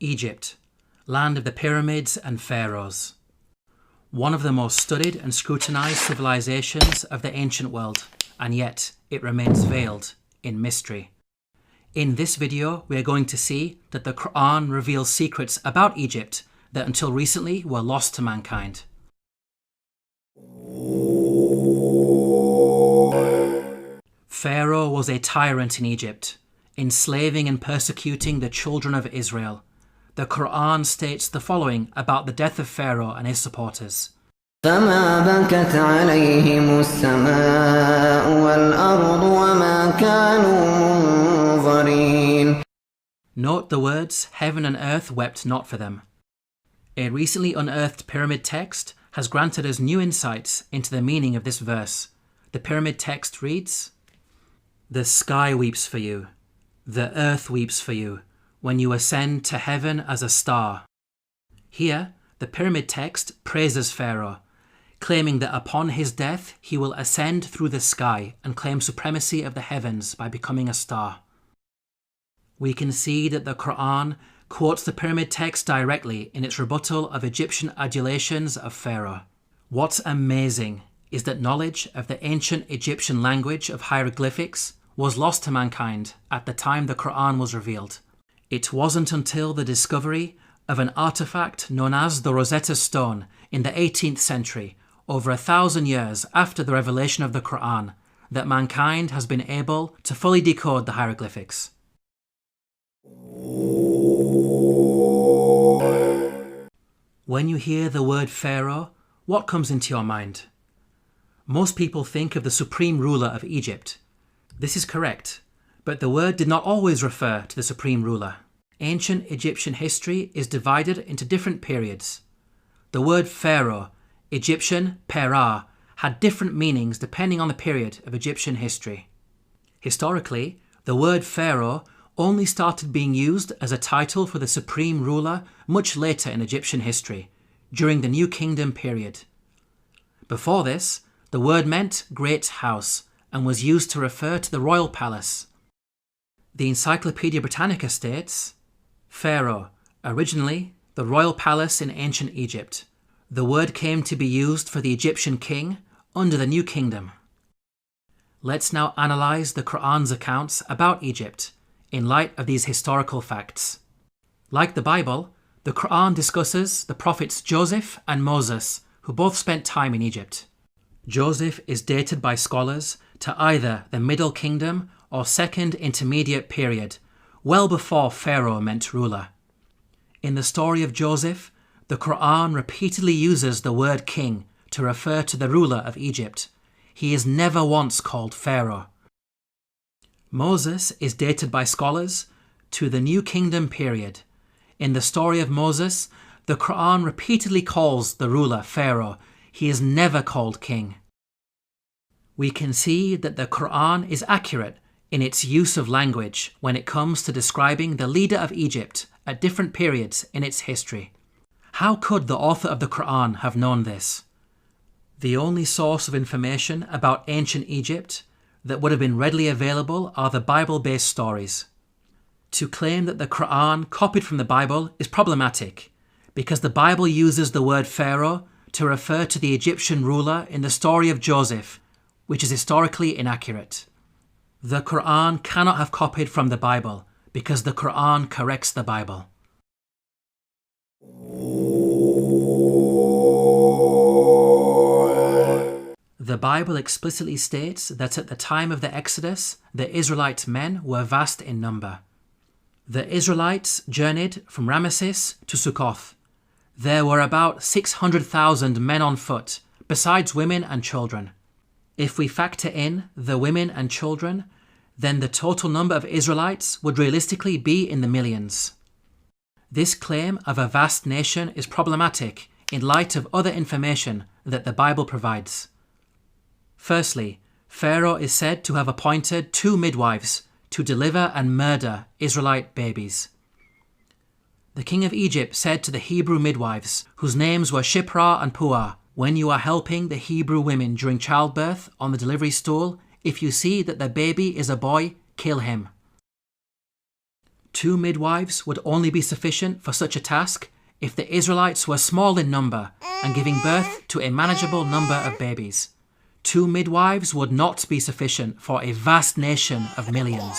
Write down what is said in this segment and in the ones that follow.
Egypt, land of the pyramids and pharaohs. One of the most studied and scrutinized civilizations of the ancient world, and yet it remains veiled in mystery. In this video, we are going to see that the Qur'an reveals secrets about Egypt that until recently were lost to mankind. Pharaoh was a tyrant in Egypt, enslaving and persecuting the children of Israel. The Qur'an states the following about the death of Pharaoh and his supporters. فما بكت عليهم السماء والأرض وما كانوا منظرين. Note the words, heaven and earth wept not for them. A recently unearthed pyramid text has granted us new insights into the meaning of this verse. The pyramid text reads, "The sky weeps for you, the earth weeps for you, when you ascend to heaven as a star." Here, the pyramid text praises Pharaoh, claiming that upon his death he will ascend through the sky and claim supremacy of the heavens by becoming a star. We can see that the Qur'an quotes the pyramid text directly in its rebuttal of Egyptian adulations of Pharaoh. What's amazing is that knowledge of the ancient Egyptian language of hieroglyphics was lost to mankind at the time the Qur'an was revealed. It wasn't until the discovery of an artifact known as the Rosetta Stone in the 18th century, over 1,000 years after the revelation of the Qur'an, that mankind has been able to fully decode the hieroglyphics. When you hear the word Pharaoh, what comes into your mind? Most people think of the supreme ruler of Egypt. This is correct, but the word did not always refer to the supreme ruler. Ancient Egyptian history is divided into different periods. The word Pharaoh, Egyptian Perah, had different meanings depending on the period of Egyptian history. Historically, the word Pharaoh only started being used as a title for the supreme ruler much later in Egyptian history, during the New Kingdom period. Before this, the word meant great house and was used to refer to the royal palace. The Encyclopedia Britannica states, Pharaoh, originally the royal palace in ancient Egypt. The word came to be used for the Egyptian king under the New Kingdom. Let's now analyze the Qur'an's accounts about Egypt in light of these historical facts. Like the Bible, the Qur'an discusses the prophets Joseph and Moses, who both spent time in Egypt. Joseph is dated by scholars to either the Middle Kingdom or Second Intermediate period, well before Pharaoh meant ruler. In the story of Joseph, the Qur'an repeatedly uses the word king to refer to the ruler of Egypt. He is never once called Pharaoh. Moses is dated by scholars to the New Kingdom period. In the story of Moses, the Qur'an repeatedly calls the ruler Pharaoh. He is never called king. We can see that the Qur'an is accurate in its use of language when it comes to describing the leader of Egypt at different periods in its history. How could the author of the Qur'an have known this? The only source of information about ancient Egypt that would have been readily available are the Bible-based stories. To claim that the Qur'an copied from the Bible is problematic because the Bible uses the word Pharaoh to refer to the Egyptian ruler in the story of Joseph, which is historically inaccurate. The Qur'an cannot have copied from the Bible because the Qur'an corrects the Bible. The Bible explicitly states that at the time of the Exodus, the Israelite men were vast in number. The Israelites journeyed from Ramesses to Sukkoth. There were about 600,000 men on foot, besides women and children. If we factor in the women and children, then the total number of Israelites would realistically be in the millions. This claim of a vast nation is problematic in light of other information that the Bible provides. Firstly, Pharaoh is said to have appointed 2 midwives to deliver and murder Israelite babies. The king of Egypt said to the Hebrew midwives, whose names were Shiphrah and Puah, "When you are helping the Hebrew women during childbirth on the delivery stool, if you see that the baby is a boy, kill him." 2 midwives would only be sufficient for such a task if the Israelites were small in number and giving birth to a manageable number of babies. 2 midwives would not be sufficient for a vast nation of millions.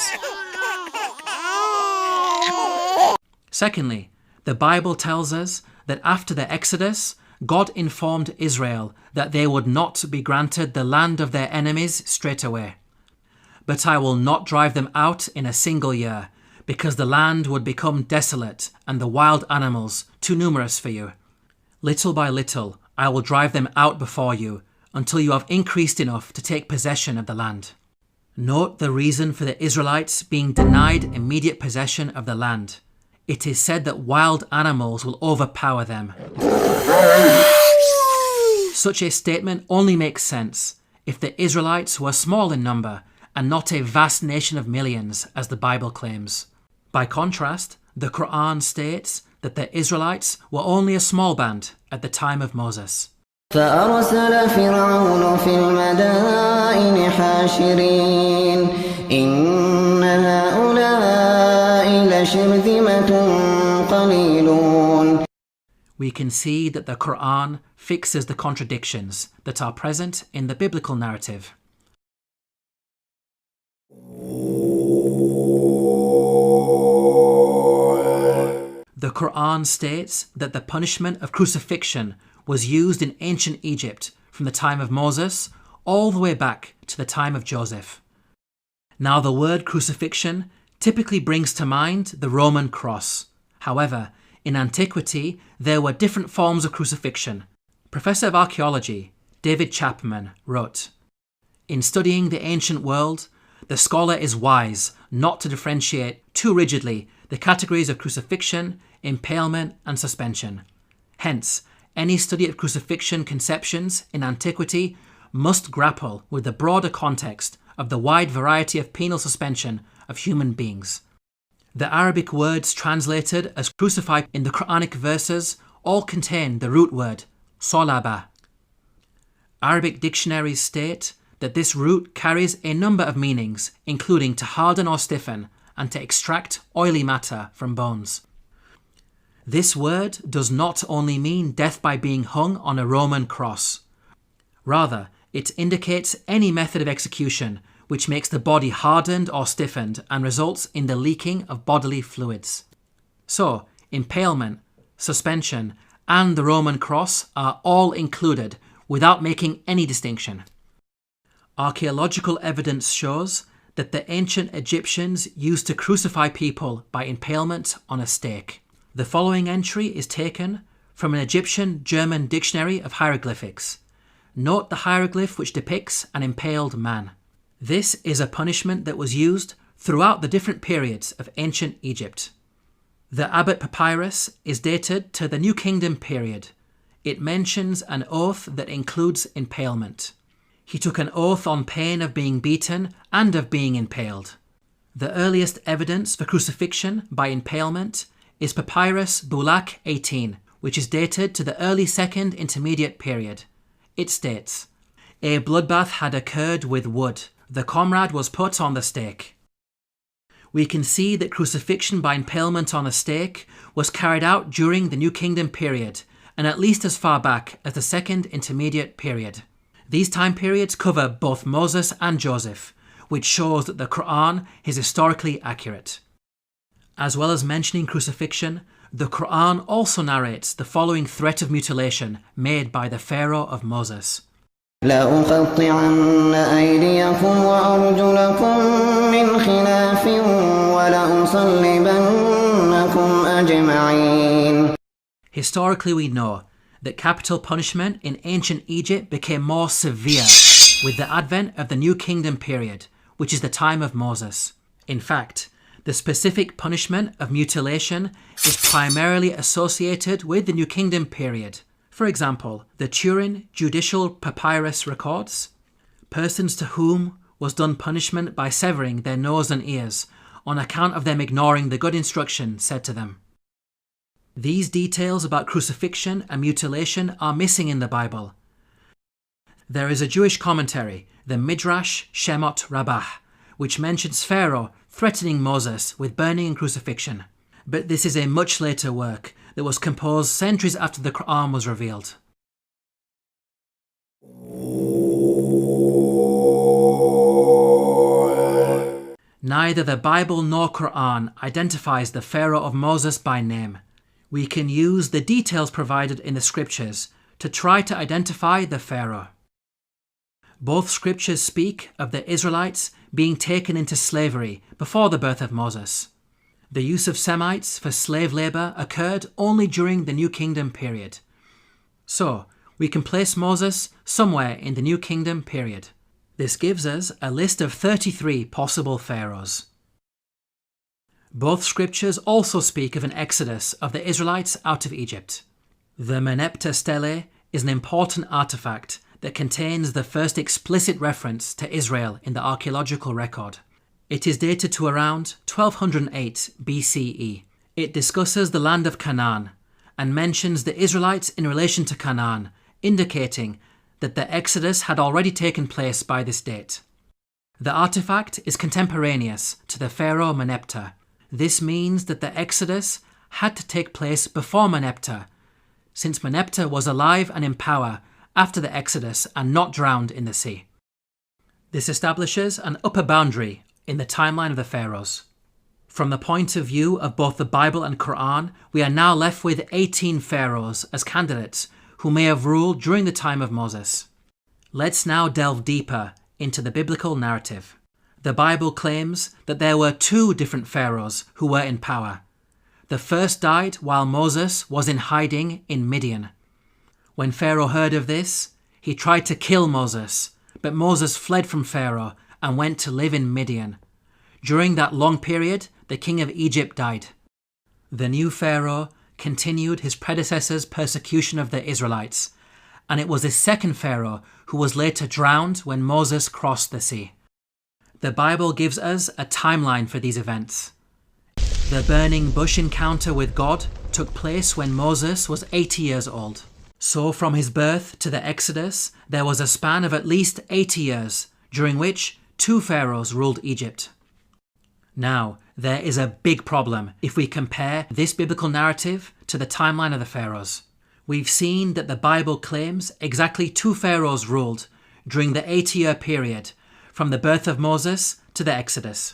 Secondly, the Bible tells us that after the Exodus, God informed Israel that they would not be granted the land of their enemies straight away. But I will not drive them out in a single year, because the land would become desolate and the wild animals too numerous for you. Little by little, I will drive them out before you, until you have increased enough to take possession of the land. Note the reason for the Israelites being denied immediate possession of the land. It is said that wild animals will overpower them. Such a statement only makes sense if the Israelites were small in number and not a vast nation of millions, as the Bible claims. By contrast, the Qur'an states that the Israelites were only a small band at the time of Moses. فأرسل فرعون في المدائن حاشرين إن هؤلاء لشرذمة قليلون. We can see that the Qur'an fixes the contradictions that are present in the biblical narrative. The Qur'an states that the punishment of crucifixion was used in ancient Egypt from the time of Moses all the way back to the time of Joseph. Now, the word crucifixion typically brings to mind the Roman cross. However, in antiquity, there were different forms of crucifixion. Professor of Archaeology David Chapman wrote, "In studying the ancient world, the scholar is wise not to differentiate too rigidly the categories of crucifixion, impalement, and suspension. Hence, any study of crucifixion conceptions in antiquity must grapple with the broader context of the wide variety of penal suspension of human beings." The Arabic words translated as crucified in the Quranic verses all contain the root word solaba. Arabic dictionaries state that this root carries a number of meanings, including to harden or stiffen and to extract oily matter from bones. This word does not only mean death by being hung on a Roman cross. Rather, it indicates any method of execution which makes the body hardened or stiffened and results in the leaking of bodily fluids. So, impalement, suspension, and the Roman cross are all included without making any distinction. Archaeological evidence shows that the ancient Egyptians used to crucify people by impalement on a stake. The following entry is taken from an Egyptian German dictionary of hieroglyphics. Note the hieroglyph which depicts an impaled man. This is a punishment that was used throughout the different periods of ancient Egypt. The Abbot Papyrus is dated to the New Kingdom period. It mentions an oath that includes impalement. He took an oath on pain of being beaten and of being impaled. The earliest evidence for crucifixion by impalement is Papyrus Bulak 18, which is dated to the early Second Intermediate period. It states, "A bloodbath had occurred with wood. The comrade was put on the stake." We can see that crucifixion by impalement on a stake was carried out during the New Kingdom period, and at least as far back as the Second Intermediate period. These time periods cover both Moses and Joseph, which shows that the Qur'an is historically accurate. As well as mentioning crucifixion, the Qur'an also narrates the following threat of mutilation made by the Pharaoh of Moses. لأقطعن أيديكم وأرجلكم من خلاف ولأصلبنكم أجمعين. Historically, we know that capital punishment in ancient Egypt became more severe with the advent of the New Kingdom period, which is the time of Moses. In fact, the specific punishment of mutilation is primarily associated with the New Kingdom period. For example, the Turin Judicial Papyrus records, persons to whom was done punishment by severing their nose and ears on account of them ignoring the good instruction said to them. These details about crucifixion and mutilation are missing in the Bible. There is a Jewish commentary, the Midrash Shemot Rabbah, which mentions Pharaoh threatening Moses with burning and crucifixion. But this is a much later work that was composed centuries after the Qur'an was revealed. Neither the Bible nor Qur'an identifies the Pharaoh of Moses by name. We can use the details provided in the scriptures to try to identify the Pharaoh. Both scriptures speak of the Israelites being taken into slavery before the birth of Moses. The use of Semites for slave labour occurred only during the New Kingdom period. So, we can place Moses somewhere in the New Kingdom period. This gives us a list of 33 possible pharaohs. Both scriptures also speak of an exodus of the Israelites out of Egypt. The Merneptah stele is an important artifact that contains the first explicit reference to Israel in the archaeological record. It is dated to around 1208 BCE. It discusses the land of Canaan and mentions the Israelites in relation to Canaan, indicating that the Exodus had already taken place by this date. The artifact is contemporaneous to the pharaoh Merneptah. This means that the Exodus had to take place before Merneptah, since Merneptah was alive and in power after the Exodus and not drowned in the sea. This establishes an upper boundary in the timeline of the pharaohs. From the point of view of both the Bible and Qur'an, we are now left with 18 pharaohs as candidates who may have ruled during the time of Moses. Let's now delve deeper into the biblical narrative. The Bible claims that there were 2 different pharaohs who were in power. The first died while Moses was in hiding in Midian. When Pharaoh heard of this, he tried to kill Moses, but Moses fled from Pharaoh and went to live in Midian. During that long period, the king of Egypt died. The new Pharaoh continued his predecessor's persecution of the Israelites, and it was his second Pharaoh who was later drowned when Moses crossed the sea. The Bible gives us a timeline for these events. The burning bush encounter with God took place when Moses was 80 years old. So from his birth to the Exodus, there was a span of at least 80 years, during which 2 pharaohs ruled Egypt. Now, there is a big problem if we compare this biblical narrative to the timeline of the pharaohs. We've seen that the Bible claims exactly 2 pharaohs ruled during the 80-year period from the birth of Moses to the Exodus.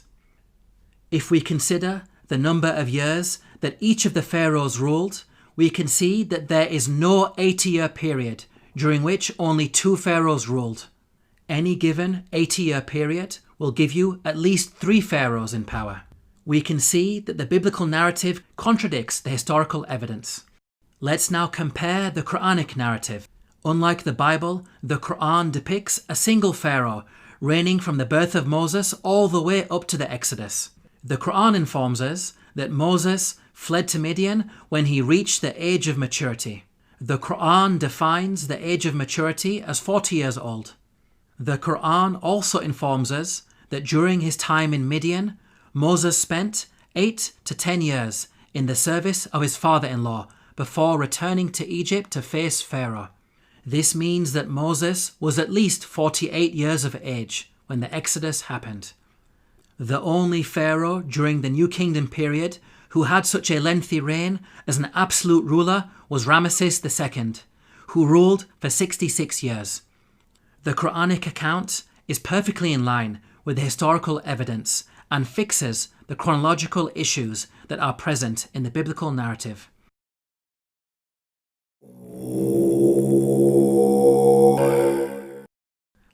If we consider the number of years that each of the pharaohs ruled, we can see that there is no 80-year period during which only 2 pharaohs ruled. Any given 80-year period will give you at least 3 pharaohs in power. We can see that the biblical narrative contradicts the historical evidence. Let's now compare the Quranic narrative. Unlike the Bible, the Qur'an depicts a single pharaoh reigning from the birth of Moses all the way up to the Exodus. The Qur'an informs us that Moses fled to Midian when he reached the age of maturity. The Qur'an defines the age of maturity as 40 years old. The Qur'an also informs us that during his time in Midian, Moses spent 8 to 10 years in the service of his father-in-law before returning to Egypt to face Pharaoh. This means that Moses was at least 48 years of age when the Exodus happened. The only Pharaoh during the New Kingdom period who had such a lengthy reign as an absolute ruler was Ramesses II, who ruled for 66 years. The Quranic account is perfectly in line with the historical evidence and fixes the chronological issues that are present in the biblical narrative.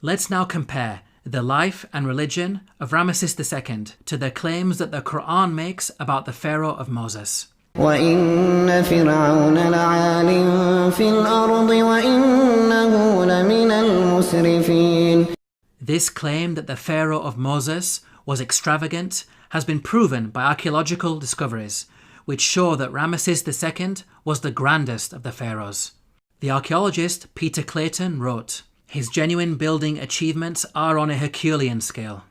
Let's now compare the life and religion of Ramesses II to the claims that the Qur'an makes about the Pharaoh of Moses. وَإِنَّ فِرْعَوْنَ لَعَالٍ فِي الْأَرْضِ وَإِنَّهُ لَمِنَ الْمُسْرِفِينَ. This claim that the Pharaoh of Moses was extravagant has been proven by archaeological discoveries, which show that Ramesses II was the grandest of the pharaohs. The archaeologist Peter Clayton wrote, "His genuine building achievements are on a Herculean scale."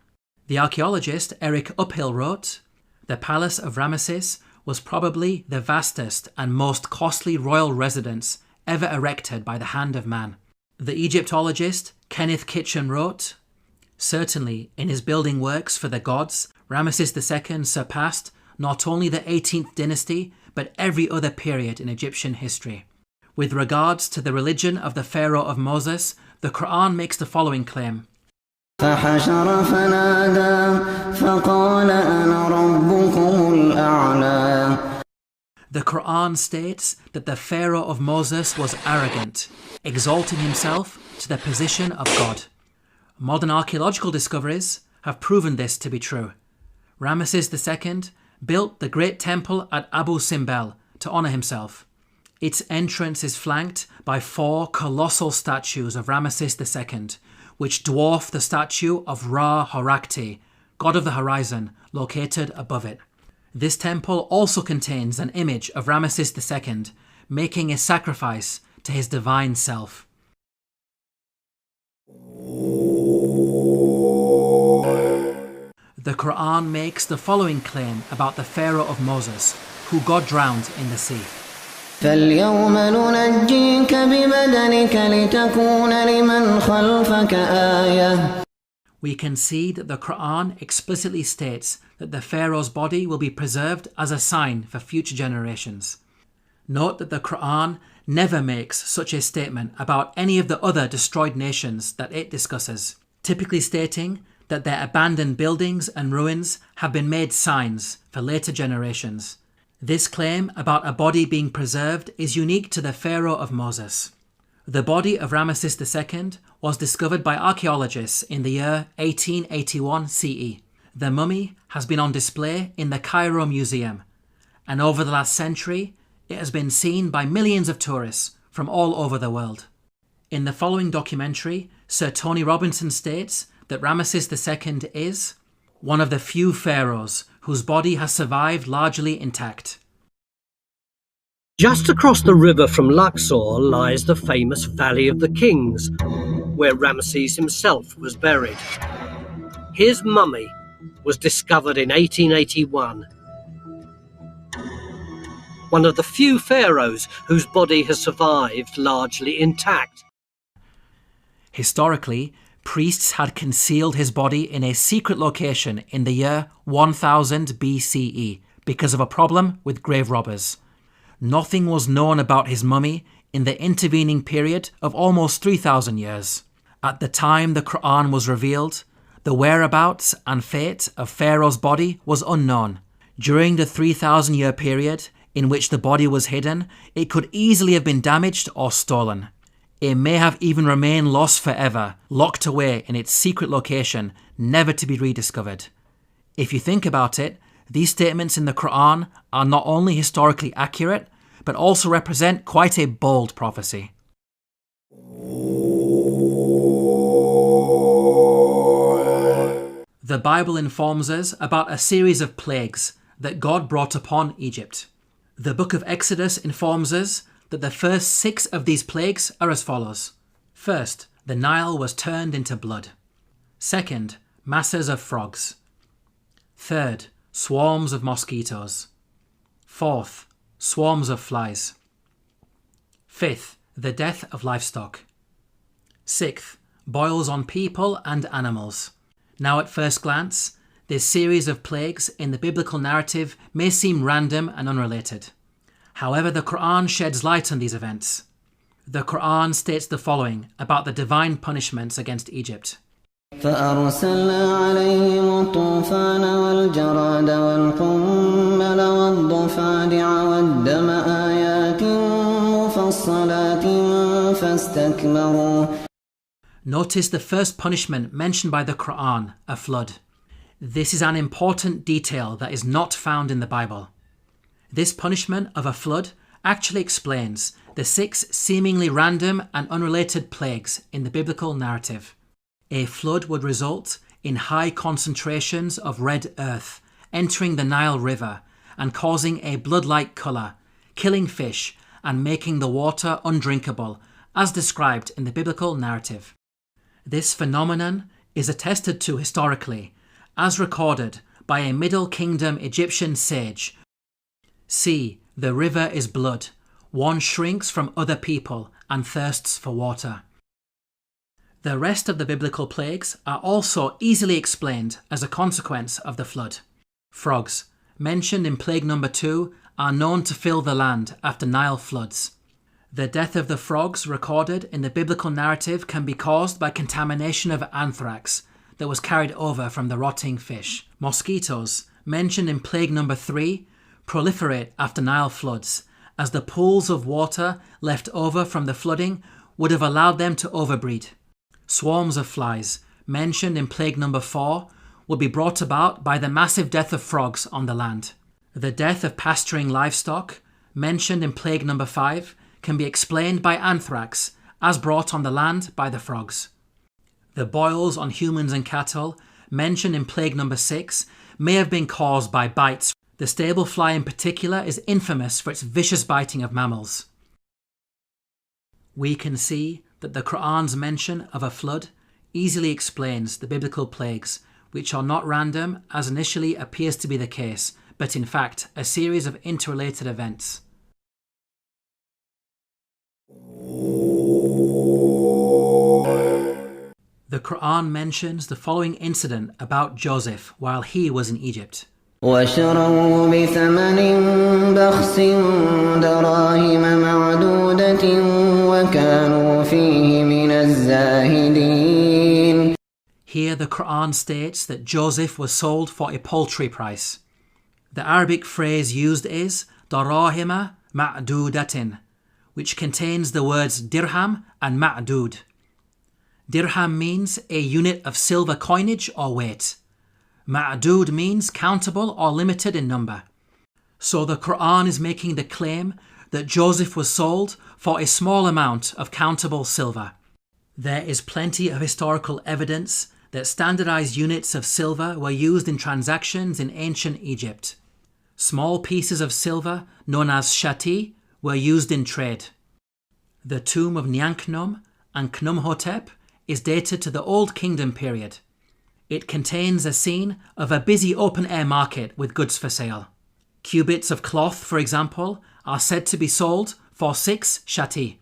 The archaeologist Eric Uphill wrote, "The palace of Ramesses was probably the vastest and most costly royal residence ever erected by the hand of man." The Egyptologist Kenneth Kitchen wrote, Certainly, in his building works for the gods, Ramesses II surpassed not only the 18th dynasty, but every other period in Egyptian history. With regards to the religion of the Pharaoh of Moses, the Qur'an makes the following claim. فحشر فنادى فقال أنا ربكم الأعلى. The Qur'an states that the Pharaoh of Moses was arrogant, exalting himself to the position of God. Modern archaeological discoveries have proven this to be true. Ramesses II built the great temple at Abu Simbel to honour himself. Its entrance is flanked by 4 colossal statues of Ramesses II, which dwarf the statue of Ra Horakti, god of the horizon, located above it. This temple also contains an image of Ramesses II making a sacrifice to his divine self. The Qur'an makes the following claim about the Pharaoh of Moses, who God drowned in the sea. فاليوم ننجيك ببدنك لتكون لمن خلفك آية. We can see that the Qur'an explicitly states that the Pharaoh's body will be preserved as a sign for future generations. Note that the Qur'an never makes such a statement about any of the other destroyed nations that it discusses, typically stating that their abandoned buildings and ruins have been made signs for later generations. This claim about a body being preserved is unique to the Pharaoh of Moses. The body of Ramesses II was discovered by archaeologists in the year 1881 CE. The mummy has been on display in the Cairo Museum, and over the last century, it has been seen by millions of tourists from all over the world. In the following documentary, Sir Tony Robinson states that Ramesses II is one of the few pharaohs whose body has survived largely intact. Just across the river from Luxor lies the famous Valley of the Kings, where Ramesses himself was buried. His mummy was discovered in 1881. One of the few pharaohs whose body has survived largely intact. Historically, priests had concealed his body in a secret location in the year 1000 BCE because of a problem with grave robbers. Nothing was known about his mummy in the intervening period of almost 3,000 years. At the time the Qur'an was revealed, the whereabouts and fate of Pharaoh's body was unknown. During the 3,000-year period in which the body was hidden, it could easily have been damaged or stolen. It may have even remained lost forever, locked away in its secret location, never to be rediscovered. If you think about it, these statements in the Qur'an are not only historically accurate, but also represent quite a bold prophecy. The Bible informs us about a series of plagues that God brought upon Egypt. The book of Exodus informs us that the first 6 of these plagues are as follows. First, the Nile was turned into blood. Second, masses of frogs. Third, swarms of mosquitoes. Fourth, swarms of flies. Fifth, the death of livestock. Sixth, boils on people and animals. Now at first glance, this series of plagues in the biblical narrative may seem random and unrelated. However, the Qur'an sheds light on these events. The Qur'an states the following about the divine punishments against Egypt. فأرسلنا عليهم الطوفان والجراد والقمل والضفادع والدم آيات مفصلات فاستكبروا. Notice the first punishment mentioned by the Qur'an, a flood. This is an important detail that is not found in the Bible. This punishment of a flood actually explains the 6 seemingly random and unrelated plagues in the biblical narrative. A flood would result in high concentrations of red earth entering the Nile River and causing a blood-like colour, killing fish and making the water undrinkable, as described in the biblical narrative. This phenomenon is attested to historically, as recorded by a Middle Kingdom Egyptian sage. See, the river is blood. One shrinks from other people and thirsts for water. The rest of the biblical plagues are also easily explained as a consequence of the flood. Frogs, mentioned in plague number 2, are known to fill the land after Nile floods. The death of the frogs recorded in the biblical narrative can be caused by contamination of anthrax that was carried over from the rotting fish. Mosquitoes, mentioned in plague number 3, proliferate after Nile floods, as the pools of water left over from the flooding would have allowed them to overbreed. Swarms of flies, mentioned in plague number 4, would be brought about by the massive death of frogs on the land. The death of pasturing livestock, mentioned in plague number 5, can be explained by anthrax, as brought on the land by the frogs. The boils on humans and cattle, mentioned in plague number 6, may have been caused by bites. The stable fly in particular is infamous for its vicious biting of mammals. We can see that the Qur'an's mention of a flood easily explains the biblical plagues, which are not random as initially appears to be the case, but in fact a series of interrelated events. The Qur'an mentions the following incident about Joseph while he was in Egypt. وشروه بثمن بخس دراهم معدودة وكانوا فيه من الزاهدين. Here the Qur'an states that Joseph was sold for a paltry price. The Arabic phrase used is darahima ma'dudatin, which contains the words dirham and ma'dud. Dirham means a unit of silver coinage or weight. Ma'dud means countable or limited in number. So the Qur'an is making the claim that Joseph was sold for a small amount of countable silver. There is plenty of historical evidence that standardized units of silver were used in transactions in ancient Egypt. Small pieces of silver, known as shati, were used in trade. The tomb of Nyanknum and Khnumhotep is dated to the Old Kingdom period. It contains a scene of a busy open-air market with goods for sale. Cubits of cloth, for example, are said to be sold for 6 shati.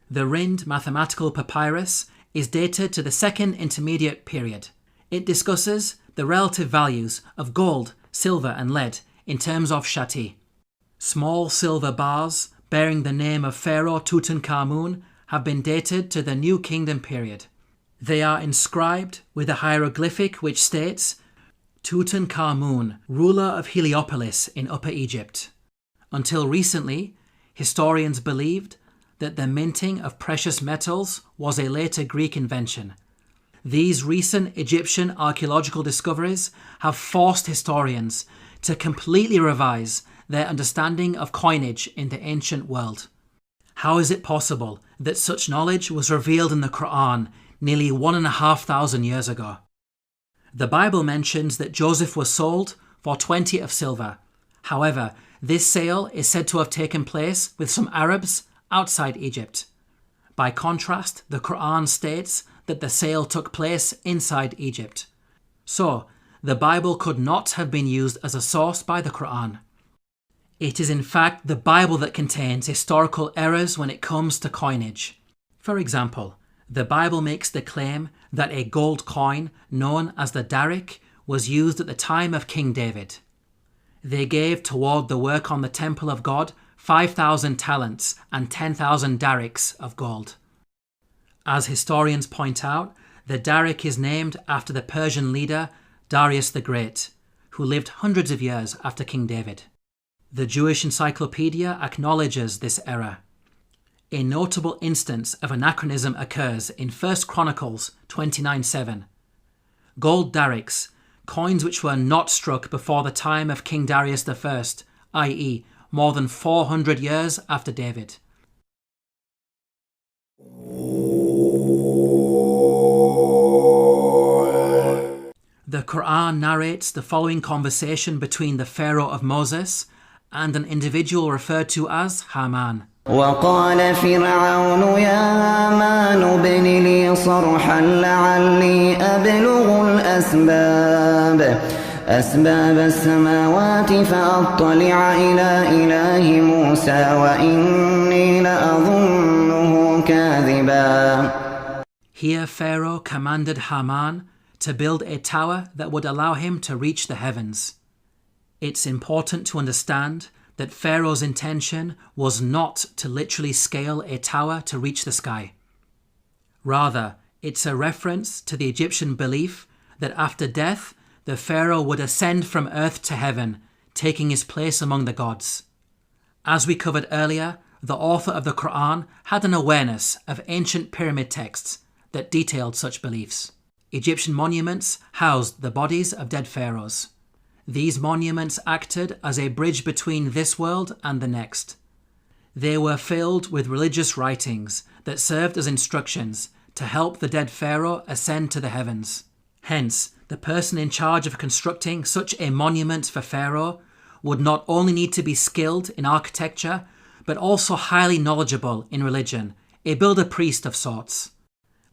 The Rind mathematical papyrus is dated to the Second Intermediate period. It discusses the relative values of gold, silver and lead in terms of shati. Small silver bars bearing the name of Pharaoh Tutankhamun have been dated to the New Kingdom period. They are inscribed with a hieroglyphic which states, Tutankhamun, ruler of Heliopolis in Upper Egypt. Until recently, historians believed that the minting of precious metals was a later Greek invention. These recent Egyptian archaeological discoveries have forced historians to completely revise their understanding of coinage in the ancient world. How is it possible that such knowledge was revealed in the Qur'an nearly 1,500 years ago? The Bible mentions that Joseph was sold for 20 of silver. However, this sale is said to have taken place with some Arabs outside Egypt. By contrast, the Qur'an states that the sale took place inside Egypt. So, the Bible could not have been used as a source by the Qur'an. It is in fact the Bible that contains historical errors when it comes to coinage. For example, the Bible makes the claim that a gold coin known as the darik was used at the time of King David. They gave toward the work on the temple of God 5,000 talents and 10,000 darics of gold. As historians point out, the darik is named after the Persian leader Darius the Great, who lived hundreds of years after King David. The Jewish Encyclopedia acknowledges this error. A notable instance of anachronism occurs in 1 Chronicles 29:7. Gold darics, coins which were not struck before the time of King Darius I, i.e. more than 400 years after David. The Qur'an narrates the following conversation between the Pharaoh of Moses and an individual referred to as Haman. وقال فرعون يا هامان ابن لي صرحا لعلي أبلغ أسباب السماوات فأطلع إلى إله موسى وإني لأظنه كاذبا. Here Pharaoh commanded Haman to build a tower that would allow him to reach the heavens. It's important to understand that Pharaoh's intention was not to literally scale a tower to reach the sky. Rather, it's a reference to the Egyptian belief that after death, the Pharaoh would ascend from earth to heaven, taking his place among the gods. As we covered earlier, the author of the Qur'an had an awareness of ancient pyramid texts that detailed such beliefs. Egyptian monuments housed the bodies of dead pharaohs. These monuments acted as a bridge between this world and the next. They were filled with religious writings that served as instructions to help the dead pharaoh ascend to the heavens. Hence, the person in charge of constructing such a monument for Pharaoh would not only need to be skilled in architecture, but also highly knowledgeable in religion, a builder-priest of sorts.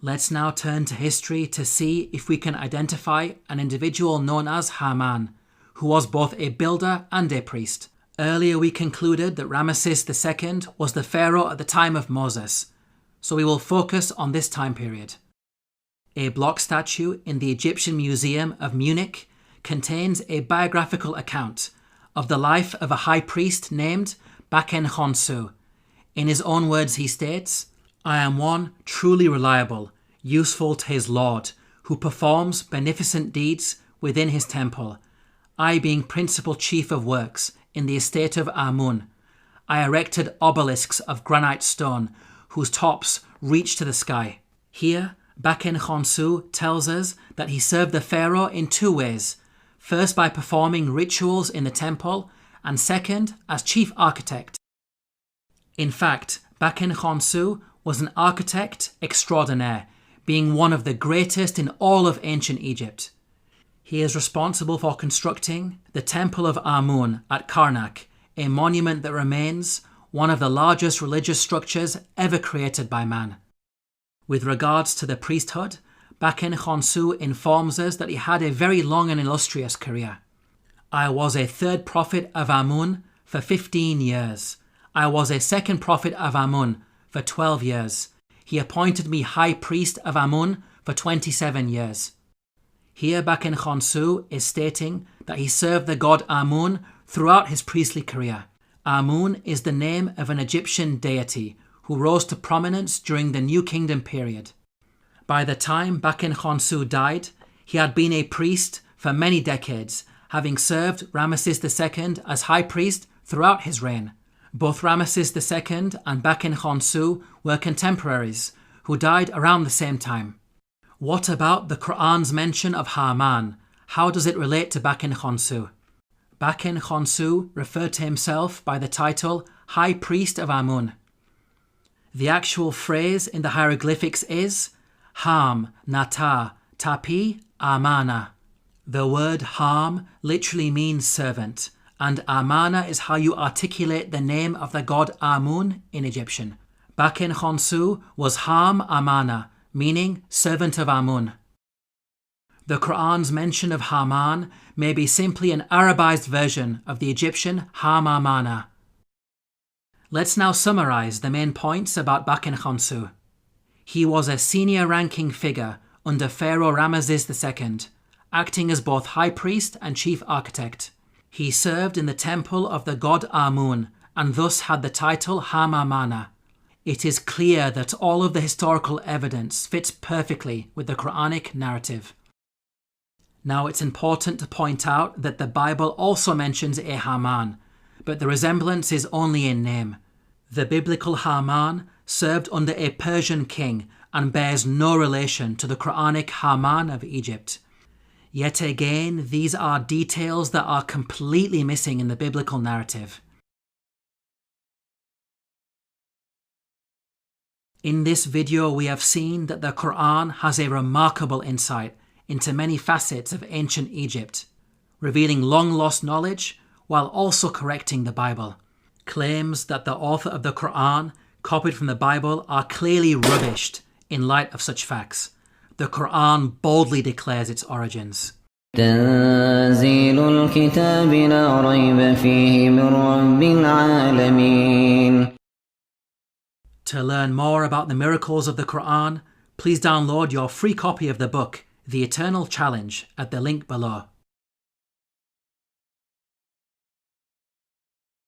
Let's now turn to history to see if we can identify an individual known as Haman, who was both a builder and a priest. Earlier we concluded that Ramesses II was the pharaoh at the time of Moses, so we will focus on this time period. A block statue in the Egyptian Museum of Munich contains a biographical account of the life of a high priest named Baken Khonsu. In his own words he states, "I am one truly reliable, useful to his Lord, who performs beneficent deeds within his temple. I being principal chief of works in the estate of Amun, I erected obelisks of granite stone whose tops reach to the sky." Here, Baken Khonsu tells us that he served the pharaoh in two ways, first by performing rituals in the temple, and second as chief architect. In fact, Baken Khonsu was an architect extraordinaire, being one of the greatest in all of ancient Egypt. He is responsible for constructing the Temple of Amun at Karnak, a monument that remains one of the largest religious structures ever created by man. With regards to the priesthood, Baken Khonsu informs us that he had a very long and illustrious career. "I was a third prophet of Amun for 15 years. I was a second prophet of Amun for 12 years. He appointed me high priest of Amun for 27 years. Here Baken Khonsu is stating that he served the god Amun throughout his priestly career. Amun is the name of an Egyptian deity who rose to prominence during the New Kingdom period. By the time Baken Khonsu died, he had been a priest for many decades, having served Ramesses II as high priest throughout his reign. Both Ramesses II and Baken Khonsu were contemporaries who died around the same time. What about the Qur'an's mention of Haman? How does it relate to Baken Khonsu? Baken Khonsu referred to himself by the title High Priest of Amun. The actual phrase in the hieroglyphics is Ham, Nata, Tapi, Amana. The word Ham literally means servant, and Amana is how you articulate the name of the god Amun in Egyptian. Baken Khonsu was Ham Amana, meaning servant of Amun. The Qur'an's mention of Haman may be simply an Arabized version of the Egyptian Ham Amana. Let's now summarize the main points about Baken Khonsu. He was a senior-ranking figure under Pharaoh Ramesses II, acting as both high priest and chief architect. He served in the temple of the god Amun and thus had the title Ham Amana. It is clear that all of the historical evidence fits perfectly with the Quranic narrative. Now it's important to point out that the Bible also mentions a Haman, but the resemblance is only in name. The biblical Haman served under a Persian king and bears no relation to the Quranic Haman of Egypt. Yet again, these are details that are completely missing in the biblical narrative. In this video, we have seen that the Qur'an has a remarkable insight into many facets of ancient Egypt, revealing long-lost knowledge while also correcting the Bible. Claims that the author of the Qur'an copied from the Bible are clearly rubbished in light of such facts. The Qur'an boldly declares its origins. تنزيل الكتاب لا ريب فيه من رب العالمين. To learn more about the miracles of the Qur'an, Please download your free copy of the book, The Eternal Challenge, at the link below.